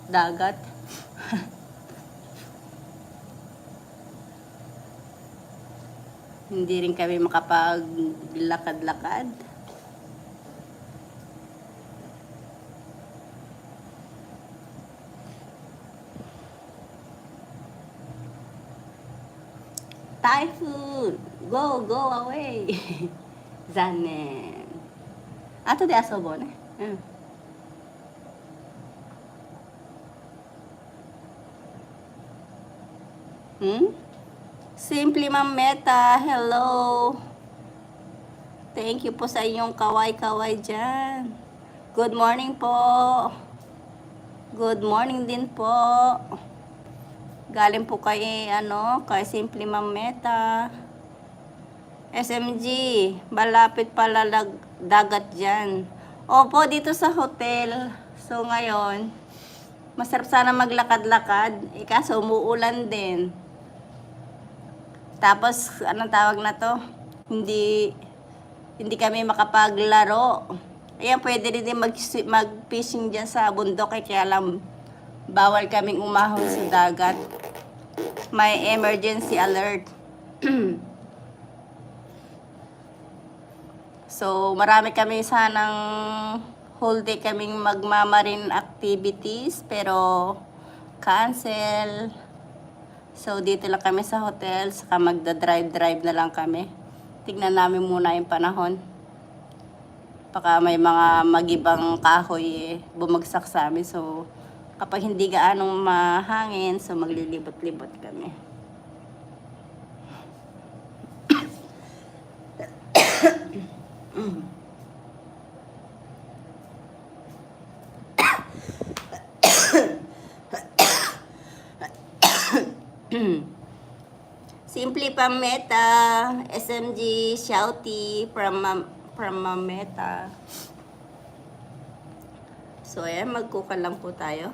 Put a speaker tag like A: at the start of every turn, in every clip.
A: dagat. Hindi rin kami makapaglakad-lakad. Typhoon! Go away! Zanen. Ato de asobo ne. Simply Ma'am Meta, hello! Thank you po sa inyong kaway-kaway dyan. Good morning po. Good morning din po. Galing po kay, kay Simply Ma'am Meta. SMG, malapit pala dagat dyan. Opo, dito sa hotel. So, ngayon, masarap sana maglakad-lakad. Kaso, umuulan din. Tapos, anong tawag na to? Hindi kami makapaglaro. Ayan, pwede rin mag-fishing dyan sa bundok. Kaya lang, bawal kaming umahon sa dagat. May emergency alert. So, marami kami sanang whole day kaming magmamarin activities, pero cancel. So, dito lang kami sa hotel, saka magda-drive na lang kami. Tignan namin muna yung panahon. Baka may mga magibang kahoy bumagsak sa amin. So, kapag hindi gaanong mahangin, so maglilibot-libot kami. Simply Pam Meta, SMG Shouty from Meta. So, ayan, magkuka lang po tayo.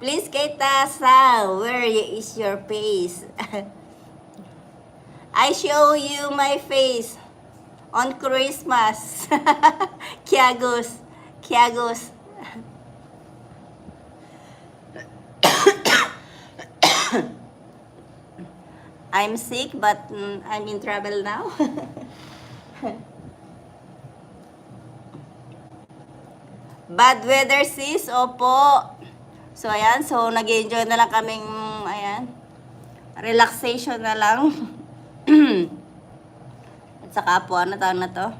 A: Please, Keita Sang, where is your face? I show you my face on Christmas. Kiagos. I'm sick, but I'm in travel now. Bad weather sis, opo. So, ayan. So, nag-enjoy na lang kaming, ayan, relaxation na lang. At saka po, ano tawag na to?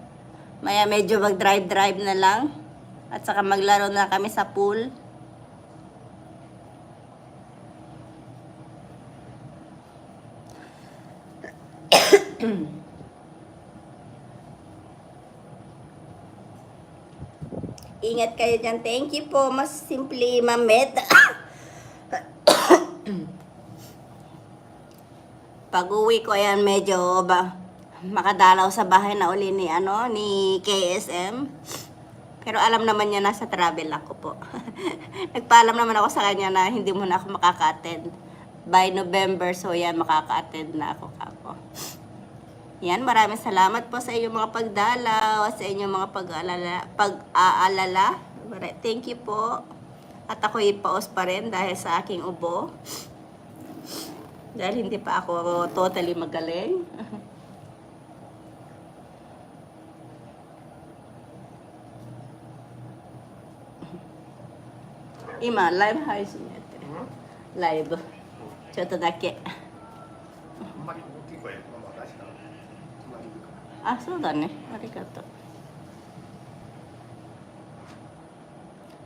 A: Maya medyo mag-drive na lang. At saka maglaro na kami sa pool. Ingat kayo dyan. Thank you po. Mas Simply Ma'am Meta. Pag-uwi ko, ayan, medyo makadalaw sa bahay na uli ni KSM. Pero alam naman niya, nasa travel ako po. Nagpaalam naman ako sa kanya na hindi mo na ako makaka-attend. By November, so yan, makaka-attend na ako kako. Yan, maraming salamat po sa inyong mga pagdalaw, sa inyong mga pag-aalala. Thank you po. At ako ipaos pa rin dahil sa aking ubo. Dahil hindi pa ako totally magaling. Ima, live 配信やってる。ライブ。ちょっとだけ。あ、そうだね。ありがとう。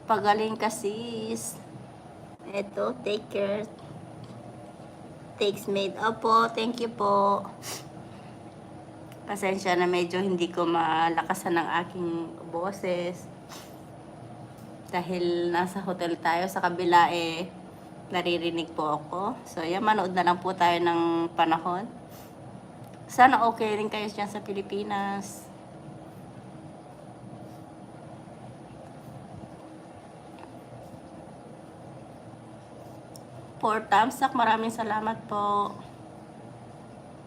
A: Pagaling ka sis. Eto, take care. Takes made. Opo, thank you po. Pasensya na medyo hindi ko malakasan ng aking boses. Dahil nasa hotel tayo, sa kabila naririnig po ako. So, yan, manood na lang po tayo ng panahon. Sana okay rin kayo dyan sa Pilipinas. For thumbs up, maraming salamat po.